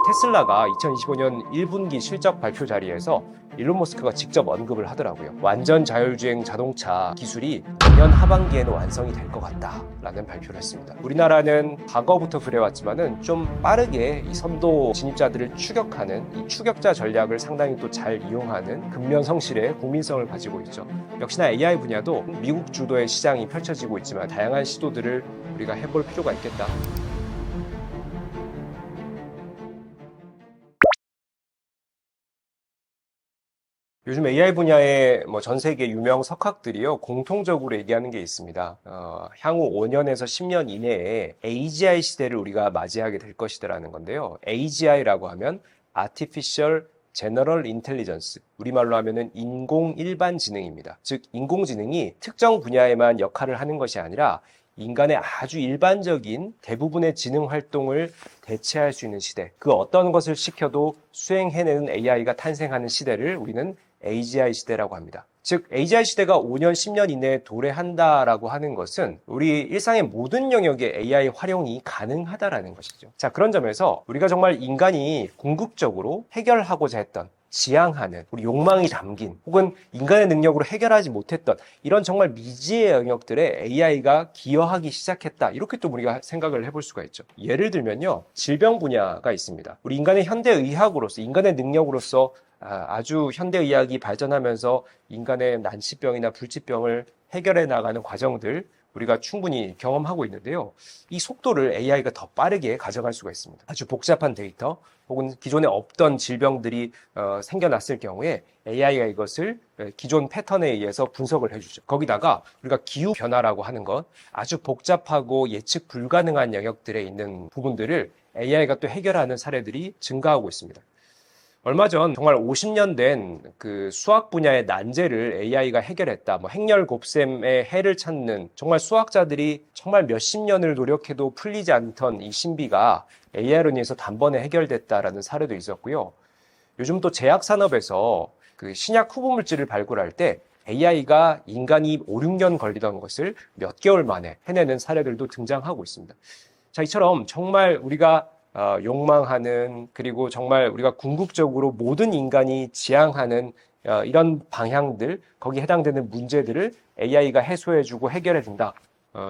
테슬라가 2025년 1분기 실적 발표 자리에서 일론 머스크가 직접 언급을 하더라고요. 완전 자율주행 자동차 기술이 내년 하반기에는 완성이 될 것 같다라는 발표를 했습니다. 우리나라는 과거부터 그래왔지만은 좀 빠르게 이 선도 진입자들을 추격하는 이 추격자 전략을 상당히 또 잘 이용하는 근면성실의 국민성을 가지고 있죠. 역시나 AI 분야도 미국 주도의 시장이 펼쳐지고 있지만 다양한 시도들을 우리가 해볼 필요가 있겠다. 요즘 AI 분야의 전 세계 유명 석학들이요, 공통적으로 얘기하는 게 있습니다. 향후 5년에서 10년 이내에 AGI 시대를 우리가 맞이하게 될 것이라는 건데요. AGI라고 하면 Artificial General Intelligence, 우리말로 하면은 인공 일반 지능입니다. 즉, 인공지능이 특정 분야에만 역할을 하는 것이 아니라 인간의 아주 일반적인 대부분의 지능 활동을 대체할 수 있는 시대, 그 어떤 것을 시켜도 수행해내는 AI가 탄생하는 시대를 우리는 AGI 시대라고 합니다. 즉, AGI 시대가 5년, 10년 이내에 도래한다라고 하는 것은 우리 일상의 모든 영역에 AI 활용이 가능하다라는 것이죠. 자, 그런 점에서 우리가 정말 인간이 궁극적으로 해결하고자 했던, 지향하는, 우리 욕망이 담긴, 혹은 인간의 능력으로 해결하지 못했던 이런 정말 미지의 영역들에 AI가 기여하기 시작했다, 이렇게 또 우리가 생각을 해볼 수가 있죠. 예를 들면요, 질병 분야가 있습니다. 우리 인간의 현대의학으로서, 인간의 능력으로서 아주 현대의학이 발전하면서 인간의 난치병이나 불치병을 해결해 나가는 과정들 우리가 충분히 경험하고 있는데요. 이 속도를 AI가 더 빠르게 가져갈 수가 있습니다. 아주 복잡한 데이터 혹은 기존에 없던 질병들이 생겨났을 경우에 AI가 이것을 기존 패턴에 의해서 분석을 해주죠. 거기다가 우리가 기후 변화라고 하는 것, 아주 복잡하고 예측 불가능한 영역들에 있는 부분들을 AI가 또 해결하는 사례들이 증가하고 있습니다. 얼마 전 정말 50년 된 그 수학 분야의 난제를 AI가 해결했다. 행렬 곱셈의 해를 찾는, 정말 수학자들이 정말 몇십 년을 노력해도 풀리지 않던 이 신비가 AI로 인해서 단번에 해결됐다라는 사례도 있었고요. 요즘 또 제약 산업에서 그 신약 후보 물질을 발굴할 때 AI가 인간이 5, 6년 걸리던 것을 몇 개월 만에 해내는 사례들도 등장하고 있습니다. 자, 이처럼 정말 우리가 욕망하는, 그리고 정말 우리가 궁극적으로 모든 인간이 지향하는 이런 방향들, 거기에 해당되는 문제들을 AI가 해소해주고 해결해준다.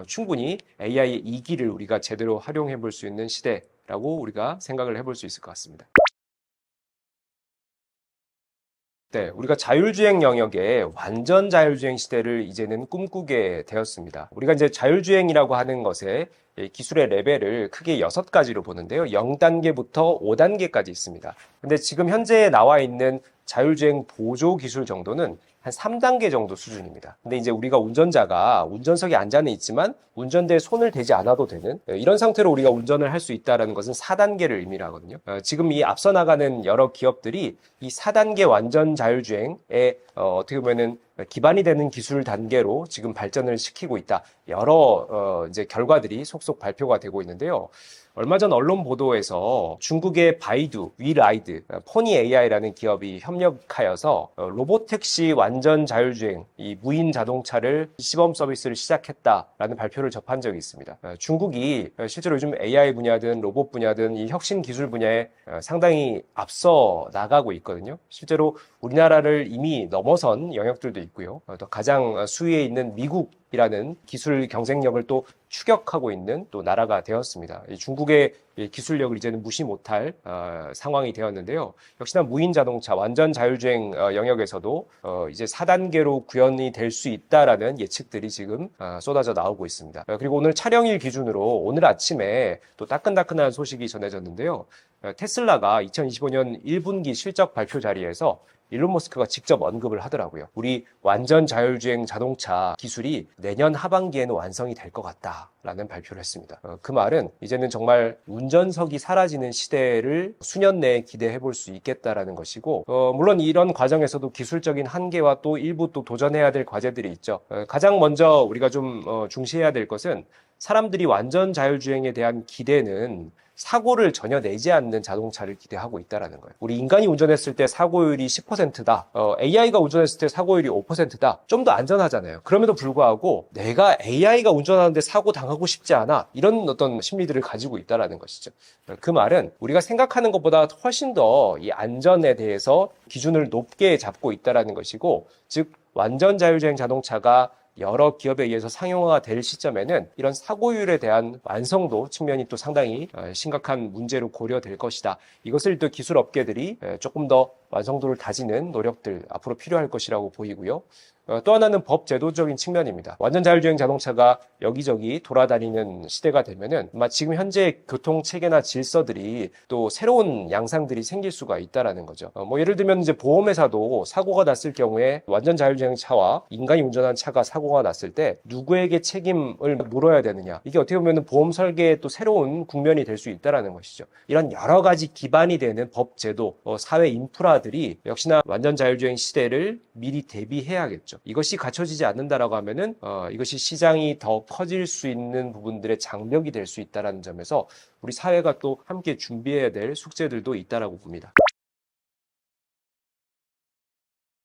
충분히 AI의 이기를 우리가 제대로 활용해 볼 수 있는 시대라고 우리가 생각을 해볼 수 있을 것 같습니다. 네, 우리가 자율주행 영역에 완전 자율주행 시대를 이제는 꿈꾸게 되었습니다. 우리가 이제 자율주행이라고 하는 것에 기술의 레벨을 크게 6가지로 보는데요. 0단계부터 5단계까지 있습니다. 근데 지금 현재 나와 있는 자율주행 보조 기술 정도는 한 3단계 정도 수준입니다. 근데 이제 우리가 운전자가 운전석에 앉아는 있지만 운전대에 손을 대지 않아도 되는 이런 상태로 우리가 운전을 할 수 있다는 것은 4단계를 의미를 하거든요. 지금 이 앞서 나가는 여러 기업들이 이 4단계 완전 자율주행에 어떻게 보면은 기반이 되는 기술 단계로 지금 발전을 시키고 있다. 여러 이제 결과들이 속속 발표가 되고 있는데요. 얼마 전 언론 보도에서 중국의 바이두, 위라이드, 포니 AI라는 기업이 협력하여서 로보택시 완전 자율주행, 이 무인 자동차를 시범 서비스를 시작했다라는 발표를 접한 적이 있습니다. 중국이 실제로 요즘 AI 분야든 로봇 분야든 이 혁신 기술 분야에 상당히 앞서 나가고 있거든요. 실제로 우리나라를 이미 넘어선 영역들도 있고요. 또 가장 수위에 있는 미국이라는 기술 경쟁력을 또 추격하고 있는 또 나라가 되었습니다. 중국의 기술력을 이제는 무시 못할 상황이 되었는데요. 역시나 무인 자동차 완전 자율주행 영역에서도 이제 4단계로 구현이 될 수 있다라는 예측들이 지금 쏟아져 나오고 있습니다. 그리고 오늘 촬영일 기준으로 오늘 아침에 또 따끈따끈한 소식이 전해졌는데요. 테슬라가 2025년 1분기 실적 발표 자리에서 일론 머스크가 직접 언급을 하더라고요. 우리 완전 자율주행 자동차 기술이 내년 하반기에는 완성이 될 것 같다라는 발표를 했습니다. 그 말은 이제는 정말 운전석이 사라지는 시대를 수년 내에 기대해 볼 수 있겠다라는 것이고, 물론 이런 과정에서도 기술적인 한계와 또 일부 또 도전해야 될 과제들이 있죠. 가장 먼저 우리가 좀 중시해야 될 것은 사람들이 완전 자율주행에 대한 기대는 사고를 전혀 내지 않는 자동차를 기대하고 있다는 거예요. 우리 인간이 운전했을 때 사고율이 10%다. AI가 운전했을 때 사고율이 5%다. 좀 더 안전하잖아요. 그럼에도 불구하고 내가 AI가 운전하는데 사고 당하고 싶지 않아. 이런 어떤 심리들을 가지고 있다는 것이죠. 그 말은 우리가 생각하는 것보다 훨씬 더 이 안전에 대해서 기준을 높게 잡고 있다는 것이고, 즉 완전 자율주행 자동차가 여러 기업에 의해서 상용화가 될 시점에는 이런 사고율에 대한 완성도 측면이 또 상당히 심각한 문제로 고려될 것이다. 이것을 또 기술 업계들이 조금 더 완성도를 다지는 노력들 앞으로 필요할 것이라고 보이고요. 또 하나는 법 제도적인 측면입니다. 완전 자율주행 자동차가 여기저기 돌아다니는 시대가 되면은 아마 지금 현재 교통 체계나 질서들이 또 새로운 양상들이 생길 수가 있다라는 거죠. 예를 들면 이제 보험회사도 사고가 났을 경우에 완전 자율주행 차와 인간이 운전한 차가 사고가 났을 때 누구에게 책임을 물어야 되느냐. 이게 어떻게 보면 보험 설계의 또 새로운 국면이 될 수 있다라는 것이죠. 이런 여러 가지 기반이 되는 법 제도, 사회 인프라들이 역시나 완전 자율주행 시대를 미리 대비해야겠죠. 이것이 갖춰지지 않는다라고 하면은 이것이 시장이 더 커질 수 있는 부분들의 장벽이 될 수 있다는 점에서 우리 사회가 또 함께 준비해야 될 숙제들도 있다라고 봅니다.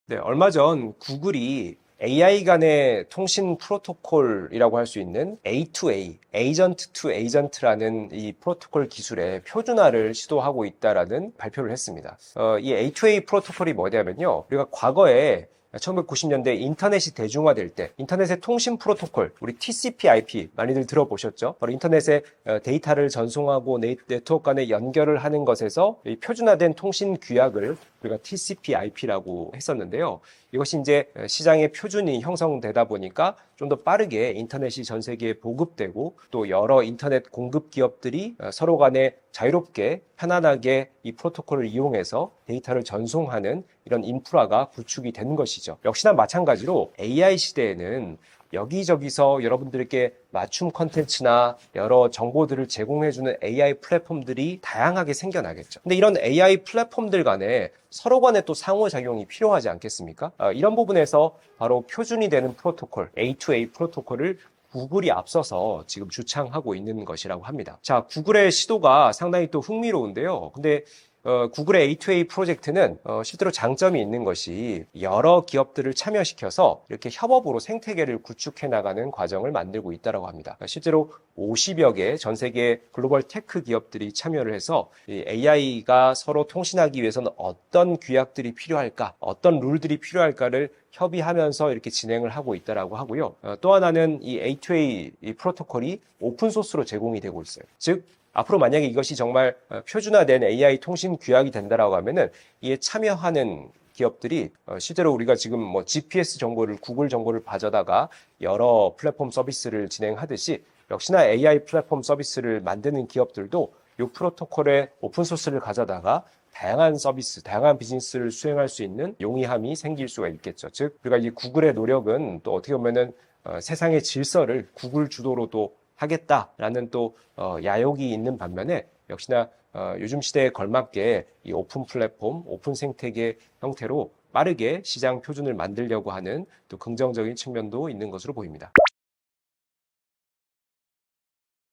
네, 얼마 전 구글이 AI 간의 통신 프로토콜이라고 할 수 있는 A2A, 에이전트 투 에이전트라는 이 프로토콜 기술의 표준화를 시도하고 있다라는 발표를 했습니다. 이 A2A 프로토콜이 뭐냐면요. 우리가 과거에 1990년대 인터넷이 대중화될 때 인터넷의 통신 프로토콜, 우리 TCP/IP 많이들 들어보셨죠? 바로 인터넷에 데이터를 전송하고 네트워크 간에 연결을 하는 것에서 표준화된 통신 규약을 우리가 TCP/IP라고 했었는데요. 이것이 이제 시장의 표준이 형성되다 보니까 좀 더 빠르게 인터넷이 전 세계에 보급되고 또 여러 인터넷 공급 기업들이 서로 간에 자유롭게 편안하게 이 프로토콜을 이용해서 데이터를 전송하는 이런 인프라가 구축이 된 것이죠. 역시나 마찬가지로 AI 시대에는 여기저기서 여러분들께 맞춤 컨텐츠나 여러 정보들을 제공해주는 AI 플랫폼들이 다양하게 생겨나겠죠. 근데 이런 AI 플랫폼들 간에 서로 간에 또 상호작용이 필요하지 않겠습니까? 이런 부분에서 바로 표준이 되는 프로토콜, A2A 프로토콜을 구글이 앞서서 지금 주창하고 있는 것이라고 합니다. 자, 구글의 시도가 상당히 또 흥미로운데요. 근데 구글의 A2A 프로젝트는 실제로 장점이 있는 것이 여러 기업들을 참여시켜서 이렇게 협업으로 생태계를 구축해 나가는 과정을 만들고 있다고 합니다. 실제로 50여 개 전 세계 글로벌 테크 기업들이 참여를 해서 AI가 서로 통신하기 위해서는 어떤 규약들이 필요할까, 어떤 룰들이 필요할까를 협의하면서 이렇게 진행을 하고 있다고 하고요. 또 하나는 이 A2A 이 프로토콜이 오픈소스로 제공이 되고 있어요. 즉, 앞으로 만약에 이것이 정말 표준화된 AI 통신 규약이 된다라고 하면은 이에 참여하는 기업들이 실제로 우리가 지금 뭐 GPS 정보를 구글 정보를 가져다가 여러 플랫폼 서비스를 진행하듯이 역시나 AI 플랫폼 서비스를 만드는 기업들도 이 프로토콜의 오픈소스를 가져다가 다양한 서비스, 다양한 비즈니스를 수행할 수 있는 용이함이 생길 수가 있겠죠. 즉, 우리가 이 구글의 노력은 또 어떻게 보면은 세상의 질서를 구글 주도로 또 하겠다라는 또 야욕이 있는 반면에 역시나 요즘 시대에 걸맞게 이 오픈 플랫폼, 오픈 생태계 형태로 빠르게 시장 표준을 만들려고 하는 또 긍정적인 측면도 있는 것으로 보입니다.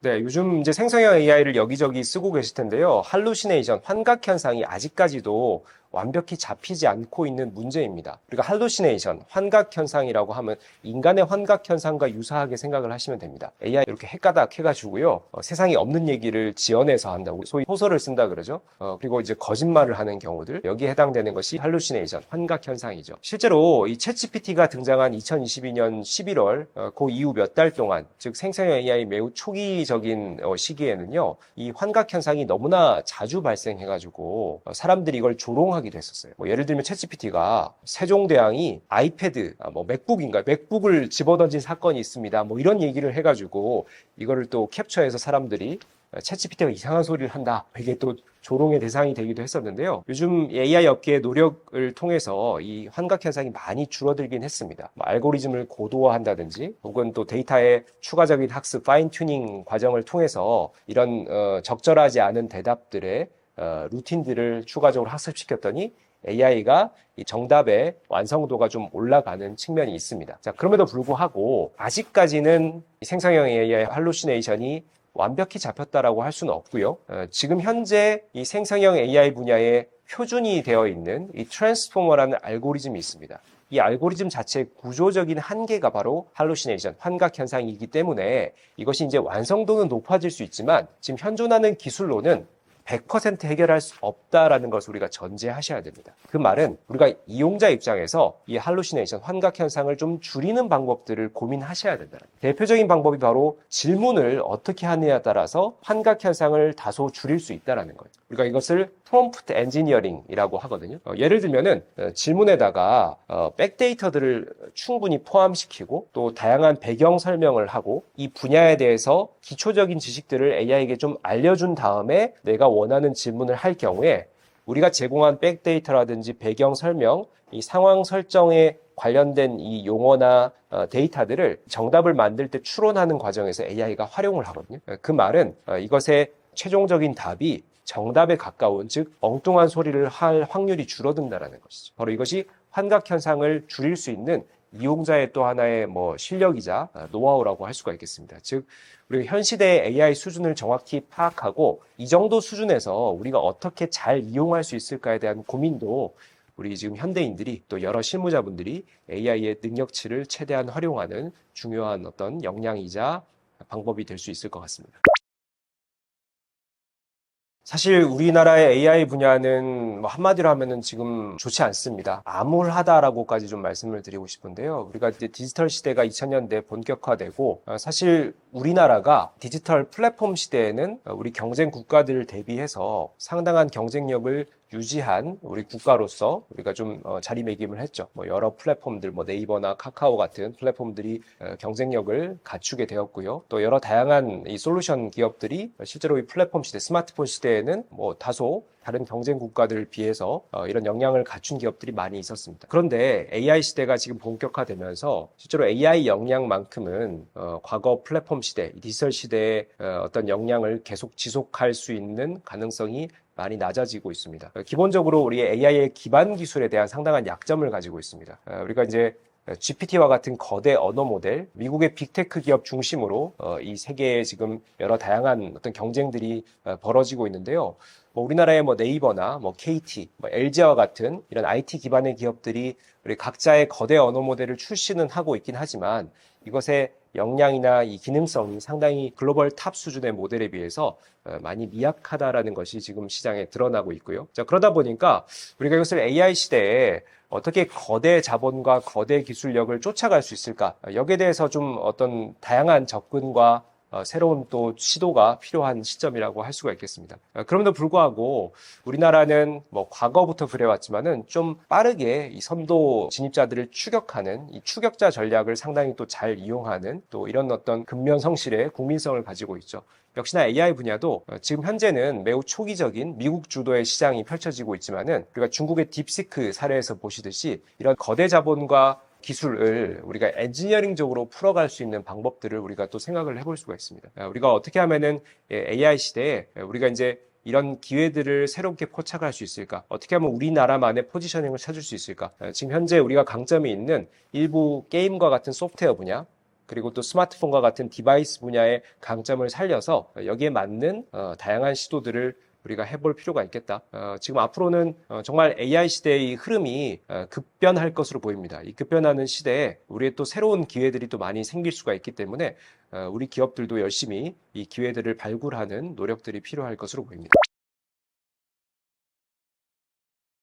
네, 요즘 이제 생성형 AI를 여기저기 쓰고 계실 텐데요. 할루시네이션, 환각 현상이 아직까지도 완벽히 잡히지 않고 있는 문제입니다. 우리가 할루시네이션, 환각 현상이라고 하면 인간의 환각 현상과 유사하게 생각을 하시면 됩니다. AI 이렇게 헷가닥 해가지고요. 세상에 없는 얘기를 지어내서 한다고 소위 소설을 쓴다 그러죠. 그리고 이제 거짓말을 하는 경우들, 여기에 해당되는 것이 할루시네이션, 환각 현상이죠. 실제로 이 챗GPT가 등장한 2022년 11월 그 이후 몇 달 동안, 즉 생성형 AI 매우 초기적인 시기에는요. 이 환각 현상이 너무나 자주 발생해가지고 사람들이 이걸 조롱하기도 했었어요. 예를 들면 챗GPT가 세종대왕이 아이패드, 맥북인가 맥북을 집어던진 사건이 있습니다. 이런 얘기를 해가지고 이거를 또 캡처해서 사람들이 챗GPT가 이상한 소리를 한다. 이게 또 조롱의 대상이 되기도 했었는데요. 요즘 AI 업계의 노력을 통해서 이 환각 현상이 많이 줄어들긴 했습니다. 알고리즘을 고도화한다든지 혹은 또 데이터의 추가적인 학습, 파인 튜닝 과정을 통해서 이런 적절하지 않은 대답들의 루틴들을 추가적으로 학습시켰더니 AI가 이 정답의 완성도가 좀 올라가는 측면이 있습니다. 자, 그럼에도 불구하고 아직까지는 생성형 AI 할루시네이션이 완벽히 잡혔다라고 할 수는 없고요. 지금 현재 이 생성형 AI 분야에 표준이 되어 있는 이 트랜스포머라는 알고리즘이 있습니다. 이 알고리즘 자체의 구조적인 한계가 바로 할루시네이션, 환각 현상이기 때문에 이것이 이제 완성도는 높아질 수 있지만 지금 현존하는 기술로는 100% 해결할 수 없다라는 것을 우리가 전제하셔야 됩니다. 그 말은 우리가 이용자 입장에서 이 할루시네이션, 환각 현상을 좀 줄이는 방법들을 고민하셔야 된다. 대표적인 방법이 바로 질문을 어떻게 하느냐에 따라서 환각 현상을 다소 줄일 수 있다는 거예요. 우리가 이것을 프롬프트 엔지니어링이라고 하거든요. 예를 들면은 질문에다가 백데이터들을 충분히 포함시키고 또 다양한 배경 설명을 하고 이 분야에 대해서 기초적인 지식들을 AI에게 좀 알려준 다음에 내가 원하는 질문을 할 경우에 우리가 제공한 백데이터라든지 배경 설명, 이 상황 설정에 관련된 이 용어나 데이터들을 정답을 만들 때 추론하는 과정에서 AI가 활용을 하거든요. 그 말은 이것의 최종적인 답이 정답에 가까운, 즉 엉뚱한 소리를 할 확률이 줄어든다는 것이죠. 바로 이것이 환각 현상을 줄일 수 있는 이용자의 또 하나의 실력이자 노하우라고 할 수가 있겠습니다. 즉 우리가 현 시대의 AI 수준을 정확히 파악하고 이 정도 수준에서 우리가 어떻게 잘 이용할 수 있을까에 대한 고민도 우리 지금 현대인들이 또 여러 실무자분들이 AI의 능력치를 최대한 활용하는 중요한 어떤 역량이자 방법이 될 수 있을 것 같습니다. 사실 우리나라의 AI 분야는 한마디로 하면은 지금 좋지 않습니다. 암울하다라고까지 좀 말씀을 드리고 싶은데요. 우리가 이제 디지털 시대가 2000년대 본격화되고 사실 우리나라가 디지털 플랫폼 시대에는 우리 경쟁 국가들을 대비해서 상당한 경쟁력을 유지한 우리 국가로서 우리가 좀 자리매김을 했죠. 여러 플랫폼들, 네이버나 카카오 같은 플랫폼들이 경쟁력을 갖추게 되었고요. 또 여러 다양한 이 솔루션 기업들이 실제로 이 플랫폼 시대, 스마트폰 시대에는 다소 다른 경쟁 국가들을 비해서 이런 역량을 갖춘 기업들이 많이 있었습니다. 그런데 AI 시대가 지금 본격화되면서 실제로 AI 역량만큼은 과거 플랫폼 시대, 디지털 시대의 어떤 역량을 계속 지속할 수 있는 가능성이 많이 낮아지고 있습니다. 기본적으로 우리 AI의 기반 기술에 대한 상당한 약점을 가지고 있습니다. 우리가 이제 GPT와 같은 거대 언어 모델, 미국의 빅테크 기업 중심으로 이 세계에 지금 여러 다양한 어떤 경쟁들이 벌어지고 있는데요. 우리나라의 네이버나 KT, LG와 같은 이런 IT 기반의 기업들이 우리 각자의 거대 언어 모델을 출시는 하고 있긴 하지만 이것의 역량이나 이 기능성이 상당히 글로벌 탑 수준의 모델에 비해서 많이 미약하다라는 것이 지금 시장에 드러나고 있고요. 자, 그러다 보니까 우리가 이것을 AI 시대에 어떻게 거대 자본과 거대 기술력을 쫓아갈 수 있을까? 여기에 대해서 좀 어떤 다양한 접근과 새로운 또 시도가 필요한 시점이라고 할 수가 있겠습니다. 그럼에도 불구하고 우리나라는 과거부터 그래왔지만은 좀 빠르게 이 선도 진입자들을 추격하는 이 추격자 전략을 상당히 또 잘 이용하는 또 이런 어떤 근면성실의 국민성을 가지고 있죠. 역시나 AI 분야도 지금 현재는 매우 초기적인 미국 주도의 시장이 펼쳐지고 있지만은 우리가 중국의 딥시크 사례에서 보시듯이 이런 거대 자본과 기술을 우리가 엔지니어링적으로 풀어갈 수 있는 방법들을 우리가 또 생각을 해볼 수가 있습니다. 우리가 어떻게 하면은 AI 시대에 우리가 이제 이런 기회들을 새롭게 포착할 수 있을까? 어떻게 하면 우리나라만의 포지셔닝을 찾을 수 있을까? 지금 현재 우리가 강점이 있는 일부 게임과 같은 소프트웨어 분야, 그리고 또 스마트폰과 같은 디바이스 분야의 강점을 살려서 여기에 맞는 다양한 시도들을 우리가 해볼 필요가 있겠다. 지금 앞으로는 정말 AI 시대의 흐름이 급변할 것으로 보입니다. 이 급변하는 시대에 우리의 또 새로운 기회들이 또 많이 생길 수가 있기 때문에 우리 기업들도 열심히 이 기회들을 발굴하는 노력들이 필요할 것으로 보입니다.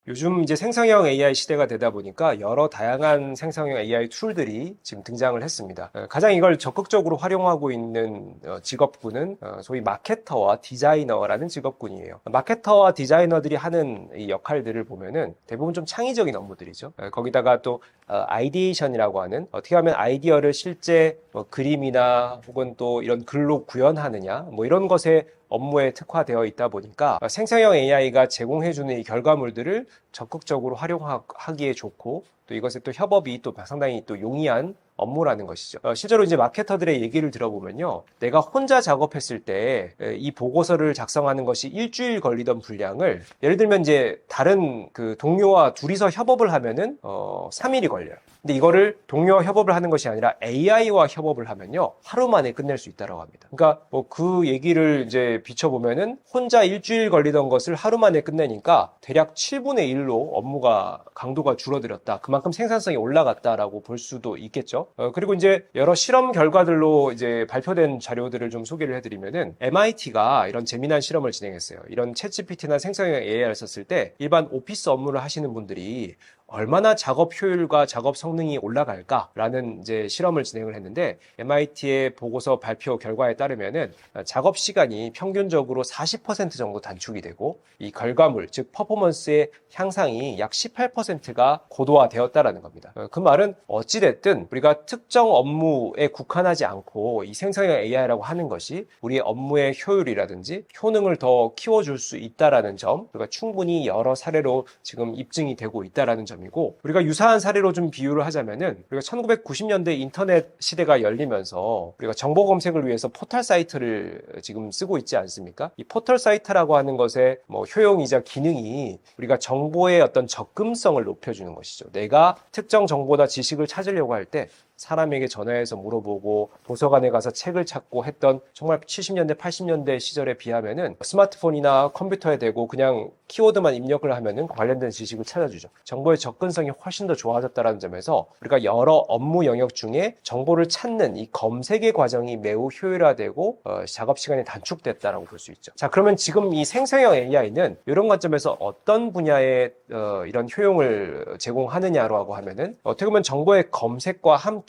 요즘 이제 생성형 AI 시대가 되다 보니까 여러 다양한 생성형 AI 툴들이 지금 등장을 했습니다. 가장 이걸 적극적으로 활용하고 있는 직업군은 소위 마케터와 디자이너라는 직업군이에요. 마케터와 디자이너들이 하는 이 역할들을 보면은 대부분 좀 창의적인 업무들이죠. 거기다가 또 아이디에이션이라고 하는 어떻게 하면 아이디어를 실제 그림이나 혹은 또 이런 글로 구현하느냐 이런 것에 업무에 특화되어 있다 보니까 생성형 AI가 제공해주는 이 결과물들을 적극적으로 활용하기에 좋고 또 이것에 또 협업이 또 상당히 또 용이한 업무라는 것이죠. 실제로 이제 마케터들의 얘기를 들어보면요. 내가 혼자 작업했을 때 이 보고서를 작성하는 것이 일주일 걸리던 분량을 예를 들면 이제 다른 그 동료와 둘이서 협업을 하면은 3일이 걸려요. 근데 이거를 동료와 협업을 하는 것이 아니라 AI와 협업을 하면요. 하루 만에 끝낼 수 있다고 합니다. 그러니까 뭐 그 얘기를 이제 비춰보면은 혼자 일주일 걸리던 것을 하루 만에 끝내니까 대략 7분의 1로 업무가 강도가 줄어들었다. 그만큼 생산성이 올라갔다라고 볼 수도 있겠죠. 그리고 이제 여러 실험 결과들로 이제 발표된 자료들을 좀 소개를 해드리면은 MIT가 이런 재미난 실험을 진행했어요. 이런 챗GPT나 생성형 AI를 썼을 때 일반 오피스 업무를 하시는 분들이 얼마나 작업 효율과 작업 성능이 올라갈까라는 이제 실험을 진행을 했는데 MIT의 보고서 발표 결과에 따르면은 작업 시간이 평균적으로 40% 정도 단축이 되고 이 결과물 즉 퍼포먼스의 향상이 약 18%가 고도화되었다라는 겁니다. 그 말은 어찌 됐든 우리가 특정 업무에 국한하지 않고 이 생성형 AI라고 하는 것이 우리의 업무의 효율이라든지 효능을 더 키워줄 수 있다라는 점, 우리가 충분히 여러 사례로 지금 입증이 되고 있다라는 점이고, 우리가 유사한 사례로 좀 비유를 하자면은 우리가 1990년대 인터넷 시대가 열리면서 우리가 정보 검색을 위해서 포털 사이트를 지금 쓰고 있지 않습니까? 이 포털 사이트라고 하는 것의 뭐 효용이자 기능이 우리가 정보의 어떤 접근성을 높여주는 것이죠. 내가 특정 정보나 지식을 찾으려고 할 때 사람에게 전화해서 물어보고 도서관에 가서 책을 찾고 했던 정말 70년대, 80년대 시절에 비하면은 스마트폰이나 컴퓨터에 대고 그냥 키워드만 입력을 하면은 관련된 지식을 찾아주죠. 정보의 접근성이 훨씬 더 좋아졌다는 점에서 우리가 여러 업무 영역 중에 정보를 찾는 이 검색의 과정이 매우 효율화되고 작업 시간이 단축됐다라고 볼 수 있죠. 자, 그러면 지금 이 생성형 AI는 이런 관점에서 어떤 분야에 이런 효용을 제공하느냐라고 하면은 어떻게 보면 정보의 검색과 함께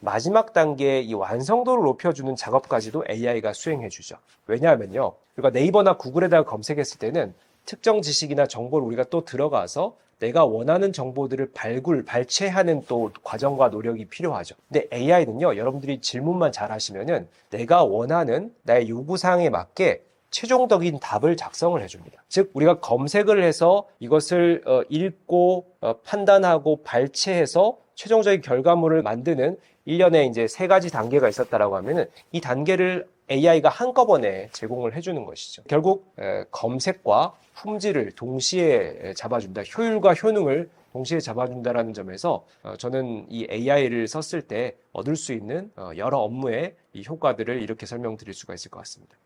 마지막 단계의 이 완성도를 높여주는 작업까지도 AI가 수행해주죠. 왜냐하면요. 우리가 네이버나 구글에다가 검색했을 때는 특정 지식이나 정보를 우리가 또 들어가서 내가 원하는 정보들을 발췌하는 또 과정과 노력이 필요하죠. 근데 AI는요, 여러분들이 질문만 잘 하시면은 내가 원하는 나의 요구사항에 맞게 최종적인 답을 작성을 해줍니다. 즉 우리가 검색을 해서 이것을 읽고 판단하고 발췌해서 최종적인 결과물을 만드는 일련의 이제 3가지 단계가 있었다라고 하면은 이 단계를 AI가 한꺼번에 제공을 해주는 것이죠. 결국 검색과 품질을 동시에 잡아준다. 효율과 효능을 동시에 잡아준다라는 점에서 저는 이 AI를 썼을 때 얻을 수 있는 여러 업무의 이 효과들을 이렇게 설명드릴 수가 있을 것 같습니다.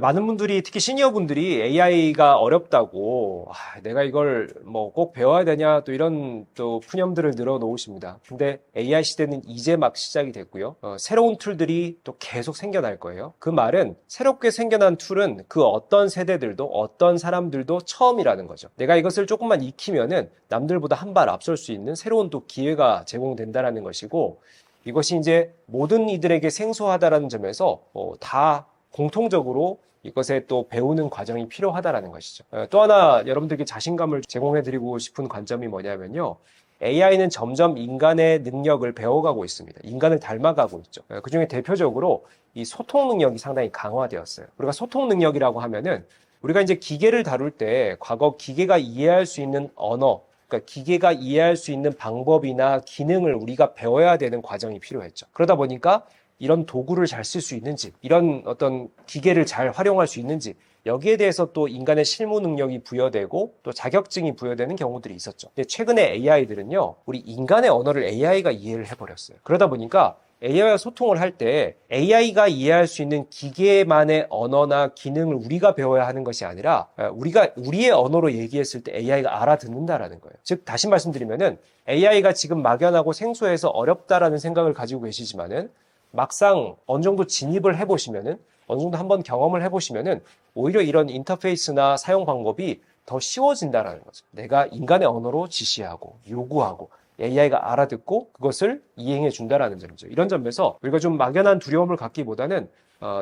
많은 분들이 특히 시니어 분들이 AI가 어렵다고 내가 이걸 뭐 꼭 배워야 되냐 또 이런 또 푸념들을 늘어놓으십니다. 근데 AI 시대는 이제 막 시작이 됐고요. 새로운 툴들이 또 계속 생겨날 거예요. 그 말은 새롭게 생겨난 툴은 그 어떤 세대들도 어떤 사람들도 처음이라는 거죠. 내가 이것을 조금만 익히면은 남들보다 한 발 앞설 수 있는 새로운 또 기회가 제공된다라는 것이고, 이것이 이제 모든 이들에게 생소하다라는 점에서 다 공통적으로 이것에 또 배우는 과정이 필요하다라는 것이죠. 또 하나 여러분들께 자신감을 제공해드리고 싶은 관점이 뭐냐면요. AI는 점점 인간의 능력을 배워가고 있습니다. 인간을 닮아가고 있죠. 그중에 대표적으로 이 소통 능력이 상당히 강화되었어요. 우리가 소통 능력이라고 하면은 우리가 이제 기계를 다룰 때 과거 기계가 이해할 수 있는 언어, 그러니까 기계가 이해할 수 있는 방법이나 기능을 우리가 배워야 되는 과정이 필요했죠. 그러다 보니까 이런 도구를 잘 쓸 수 있는지, 이런 어떤 기계를 잘 활용할 수 있는지, 여기에 대해서 또 인간의 실무 능력이 부여되고 또 자격증이 부여되는 경우들이 있었죠. 근데 최근에 AI들은요, 우리 인간의 언어를 AI가 이해를 해버렸어요. 그러다 보니까 AI와 소통을 할 때 AI가 이해할 수 있는 기계만의 언어나 기능을 우리가 배워야 하는 것이 아니라 우리가 우리의 언어로 얘기했을 때 AI가 알아듣는다라는 거예요. 즉 다시 말씀드리면은 AI가 지금 막연하고 생소해서 어렵다라는 생각을 가지고 계시지만은 막상 어느 정도 진입을 해보시면은, 어느 정도 한번 경험을 해보시면은 오히려 이런 인터페이스나 사용 방법이 더 쉬워진다라는 거죠. 내가 인간의 언어로 지시하고 요구하고 AI가 알아듣고 그것을 이행해 준다라는 점이죠. 이런 점에서 우리가 좀 막연한 두려움을 갖기보다는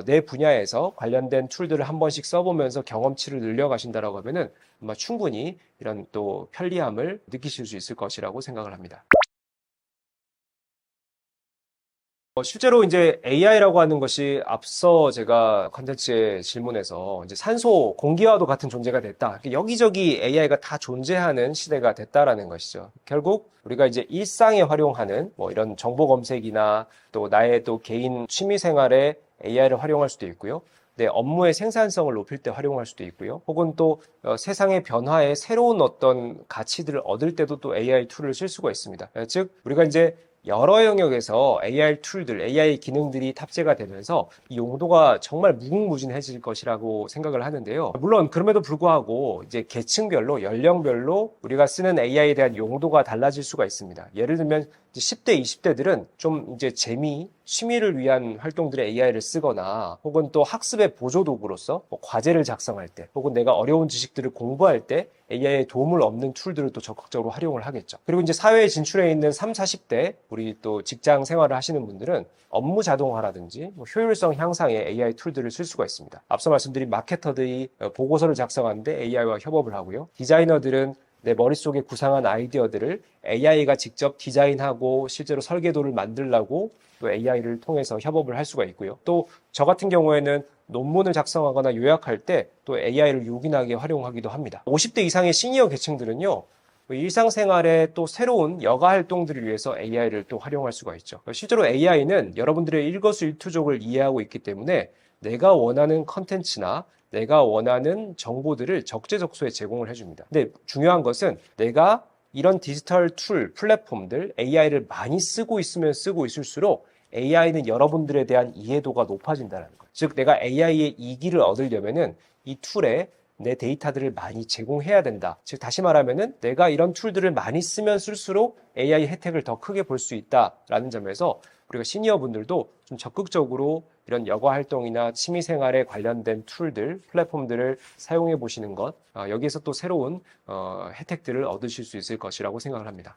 내 분야에서 관련된 툴들을 한 번씩 써보면서 경험치를 늘려가신다라고 하면은 아마 충분히 이런 또 편리함을 느끼실 수 있을 것이라고 생각을 합니다. 실제로 이제 AI라고 하는 것이 앞서 제가 컨텐츠의 질문에서 이제 산소, 공기와도 같은 존재가 됐다. 여기저기 AI가 다 존재하는 시대가 됐다라는 것이죠. 결국 우리가 이제 일상에 활용하는 뭐 이런 정보 검색이나 또 나의 또 개인 취미 생활에 AI를 활용할 수도 있고요. 내 업무의 생산성을 높일 때 활용할 수도 있고요. 혹은 또 세상의 변화에 새로운 어떤 가치들을 얻을 때도 또 AI 툴을 쓸 수가 있습니다. 즉 우리가 이제 여러 영역에서 AI 툴들, AI 기능들이 탑재가 되면서 이 용도가 정말 무궁무진해질 것이라고 생각을 하는데요. 물론 그럼에도 불구하고 이제 계층별로, 연령별로 우리가 쓰는 AI에 대한 용도가 달라질 수가 있습니다. 예를 들면 10대, 20대들은 좀 이제 재미, 취미를 위한 활동들에 AI를 쓰거나 혹은 또 학습의 보조 도구로서 뭐 과제를 작성할 때 혹은 내가 어려운 지식들을 공부할 때 AI의 도움을 얻는 툴들을 또 적극적으로 활용을 하겠죠. 그리고 이제 사회에 진출해 있는 3, 40대 우리 또 직장 생활을 하시는 분들은 업무 자동화라든지 뭐 효율성 향상에 AI 툴들을 쓸 수가 있습니다. 앞서 말씀드린 마케터들이 보고서를 작성하는데 AI와 협업을 하고요. 디자이너들은 내 머릿속에 구상한 아이디어들을 AI가 직접 디자인하고 실제로 설계도를 만들라고 또 AI를 통해서 협업을 할 수가 있고요. 또 저 같은 경우에는 논문을 작성하거나 요약할 때 또 AI를 요긴하게 활용하기도 합니다. 50대 이상의 시니어 계층들은요. 일상생활에 또 새로운 여가 활동들을 위해서 AI를 또 활용할 수가 있죠. 실제로 AI는 여러분들의 일거수일투족을 이해하고 있기 때문에 내가 원하는 컨텐츠나 내가 원하는 정보들을 적재적소에 제공을 해줍니다. 근데 중요한 것은 내가 이런 디지털 툴, 플랫폼들, AI를 많이 쓰고 있으면 쓰고 있을수록 AI는 여러분들에 대한 이해도가 높아진다는 거예요. 즉, 내가 AI의 이기를 얻으려면은 이 툴에 내 데이터들을 많이 제공해야 된다. 즉, 다시 말하면은 내가 이런 툴들을 많이 쓰면 쓸수록 AI 혜택을 더 크게 볼 수 있다라는 점에서 우리가 시니어 분들도 좀 적극적으로 이런 여가 활동이나 취미 생활에 관련된 툴들, 플랫폼들을 사용해 보시는 것, 여기에서 또 새로운 혜택들을 얻으실 수 있을 것이라고 생각을 합니다.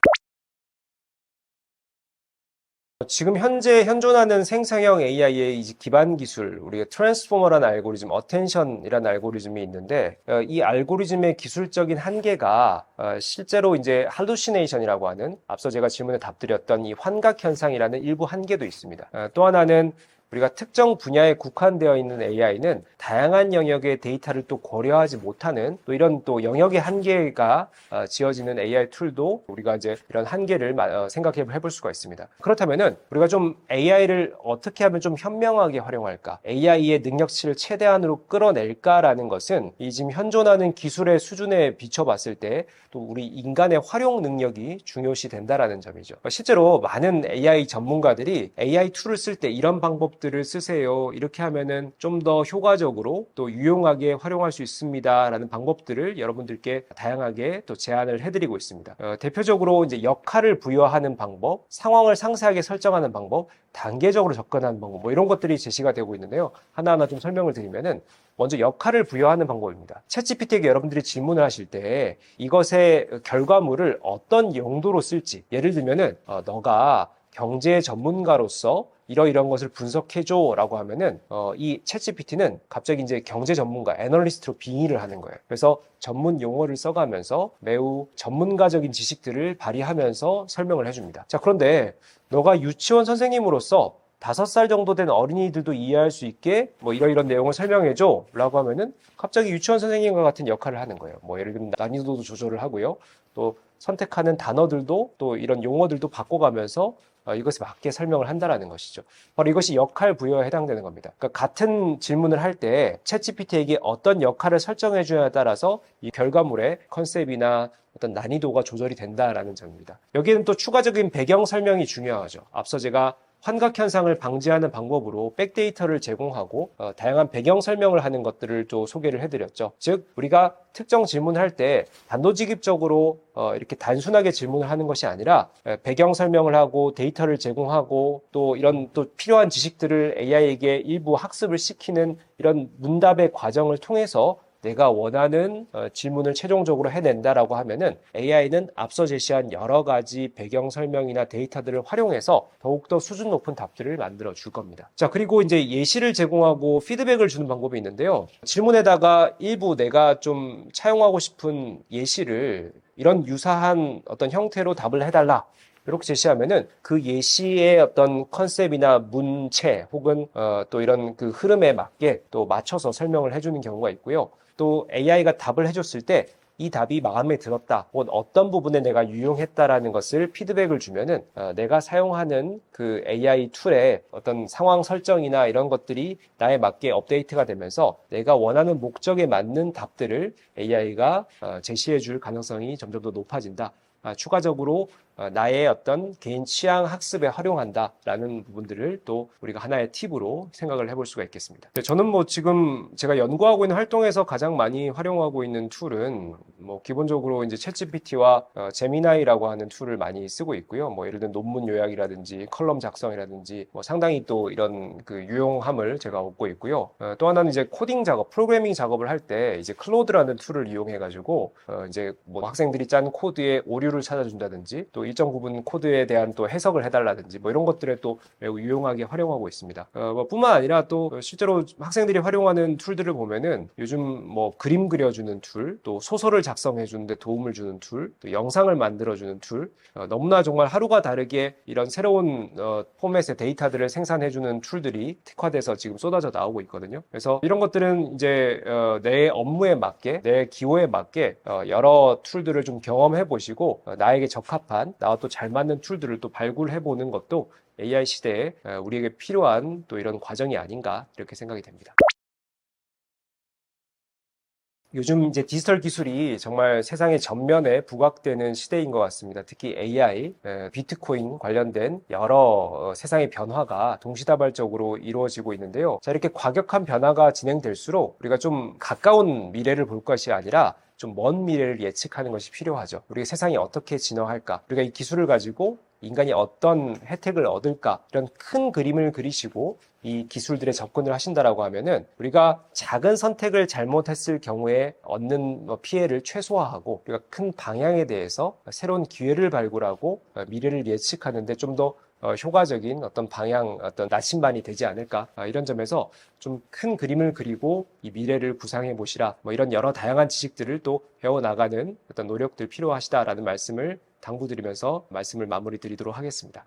지금 현재 현존하는 생성형 AI의 기반 기술, 우리가 트랜스포머라는 알고리즘, 어텐션이라는 알고리즘이 있는데, 이 알고리즘의 기술적인 한계가 실제로 이제 할루시네이션이라고 하는 앞서 제가 질문에 답드렸던 이 환각 현상이라는 일부 한계도 있습니다. 또 하나는 우리가 특정 분야에 국한되어 있는 AI는 다양한 영역의 데이터를 또 고려하지 못하는 또 이런 또 영역의 한계가 지어지는 AI 툴도 우리가 이제 이런 한계를 생각해 볼 수가 있습니다. 그렇다면은 우리가 좀 AI를 어떻게 하면 좀 현명하게 활용할까? AI의 능력치를 최대한으로 끌어낼까라는 것은 이 지금 현존하는 기술의 수준에 비춰봤을 때 또 우리 인간의 활용 능력이 중요시 된다라는 점이죠. 실제로 많은 AI 전문가들이 AI 툴을 쓸 때 이런 방법들을 쓰세요. 이렇게 하면은 좀 더 효과적으로 또 유용하게 활용할 수 있습니다라는 방법들을 여러분들께 다양하게 또 제안을 해드리고 있습니다. 대표적으로 이제 역할을 부여하는 방법, 상황을 상세하게 설정하는 방법, 단계적으로 접근하는 방법, 뭐 이런 것들이 제시가 되고 있는데요. 하나하나 좀 설명을 드리면은 먼저 역할을 부여하는 방법입니다. 챗GPT에게 여러분들이 질문을 하실 때 이것의 결과물을 어떤 용도로 쓸지, 예를 들면은 너가 경제 전문가로서 이러이러한 것을 분석해줘 라고 하면은 이 챗GPT는 갑자기 이제 경제 전문가, 애널리스트로 빙의를 하는 거예요. 그래서 전문 용어를 써가면서 매우 전문가적인 지식들을 발휘하면서 설명을 해줍니다. 자, 그런데 너가 유치원 선생님으로서 5살 정도 된 어린이들도 이해할 수 있게 뭐 이런 내용을 설명해줘 라고 하면은 갑자기 유치원 선생님과 같은 역할을 하는 거예요. 뭐 예를 들면 난이도도 조절을 하고요. 또 선택하는 단어들도 또 이런 용어들도 바꿔가면서 이것에 맞게 설명을 한다라는 것이죠. 바로 이것이 역할 부여에 해당되는 겁니다. 그러니까 같은 질문을 할 때 챗GPT에게 어떤 역할을 설정해 줘야 따라서 이 결과물의 컨셉이나 어떤 난이도가 조절이 된다라는 점입니다. 여기에는 또 추가적인 배경 설명이 중요하죠. 앞서 제가 환각 현상을 방지하는 방법으로 백데이터를 제공하고 다양한 배경 설명을 하는 것들을 또 소개를 해드렸죠. 즉 우리가 특정 질문을 할 때 단도직입적으로 이렇게 단순하게 질문을 하는 것이 아니라 배경 설명을 하고 데이터를 제공하고 또 이런 또 필요한 지식들을 AI에게 일부 학습을 시키는 이런 문답의 과정을 통해서 내가 원하는 질문을 최종적으로 해낸다라고 하면은 AI는 앞서 제시한 여러 가지 배경 설명이나 데이터들을 활용해서 더욱더 수준 높은 답들을 만들어 줄 겁니다. 자, 그리고 이제 예시를 제공하고 피드백을 주는 방법이 있는데요. 질문에다가 일부 내가 좀 차용하고 싶은 예시를 이런 유사한 어떤 형태로 답을 해달라. 이렇게 제시하면은 그 예시의 어떤 컨셉이나 문체 혹은 또 이런 그 흐름에 맞게 또 맞춰서 설명을 해주는 경우가 있고요. 또 AI가 답을 해줬을 때 이 답이 마음에 들었다, 혹은 어떤 부분에 내가 유용했다라는 것을 피드백을 주면은 내가 사용하는 그 AI 툴의 어떤 상황 설정이나 이런 것들이 나에 맞게 업데이트가 되면서 내가 원하는 목적에 맞는 답들을 AI가 제시해 줄 가능성이 점점 더 높아진다. 추가적으로 나의 어떤 개인 취향 학습에 활용한다라는 부분들을 또 우리가 하나의 팁으로 생각을 해볼 수가 있겠습니다. 저는 뭐 지금 제가 연구하고 있는 활동에서 가장 많이 활용하고 있는 툴은 뭐 기본적으로 이제 챗GPT와 제미나이라고 하는 툴을 많이 쓰고 있고요. 뭐 예를 들면 논문 요약이라든지 컬럼 작성이라든지 뭐 상당히 또 이런 그 유용함을 제가 얻고 있고요. 또 하나는 이제 코딩 작업, 프로그래밍 작업을 할 때 이제 클로드라는 툴을 이용해 가지고 이제 뭐 학생들이 짠 코드에 오류를 찾아준다든지 또 일정 부분 코드에 대한 또 해석을 해달라든지 뭐 이런 것들에 또 매우 유용하게 활용하고 있습니다. 뭐 뿐만 아니라 또 실제로 학생들이 활용하는 툴들을 보면은 요즘 뭐 그림 그려주는 툴, 또 소설을 작성해 주는데 도움을 주는 툴, 또 영상을 만들어주는 툴, 너무나 정말 하루가 다르게 이런 새로운 포맷의 데이터들을 생산해주는 툴들이 특화돼서 지금 쏟아져 나오고 있거든요. 그래서 이런 것들은 이제 내 업무에 맞게, 내 기호에 맞게 여러 툴들을 좀 경험해 보시고 나에게 적합한, 나와 또 잘 맞는 툴들을 또 발굴해 보는 것도 AI 시대에 우리에게 필요한 또 이런 과정이 아닌가 이렇게 생각이 됩니다. 요즘 이제 디지털 기술이 정말 세상의 전면에 부각되는 시대인 것 같습니다. 특히 AI, 비트코인 관련된 여러 세상의 변화가 동시다발적으로 이루어지고 있는데요. 자, 이렇게 과격한 변화가 진행될수록 우리가 좀 가까운 미래를 볼 것이 아니라 좀 먼 미래를 예측하는 것이 필요하죠. 우리가 세상이 어떻게 진화할까? 우리가 이 기술을 가지고 인간이 어떤 혜택을 얻을까? 이런 큰 그림을 그리시고 이 기술들에 접근을 하신다라고 하면은 우리가 작은 선택을 잘못했을 경우에 얻는 피해를 최소화하고 우리가 큰 방향에 대해서 새로운 기회를 발굴하고 미래를 예측하는데 좀 더 효과적인 어떤 방향, 어떤 나침반이 되지 않을까, 이런 점에서 좀 큰 그림을 그리고 이 미래를 구상해 보시라, 뭐 이런 여러 다양한 지식들을 또 배워나가는 어떤 노력들 필요하시다라는 말씀을 당부드리면서 말씀을 마무리 드리도록 하겠습니다.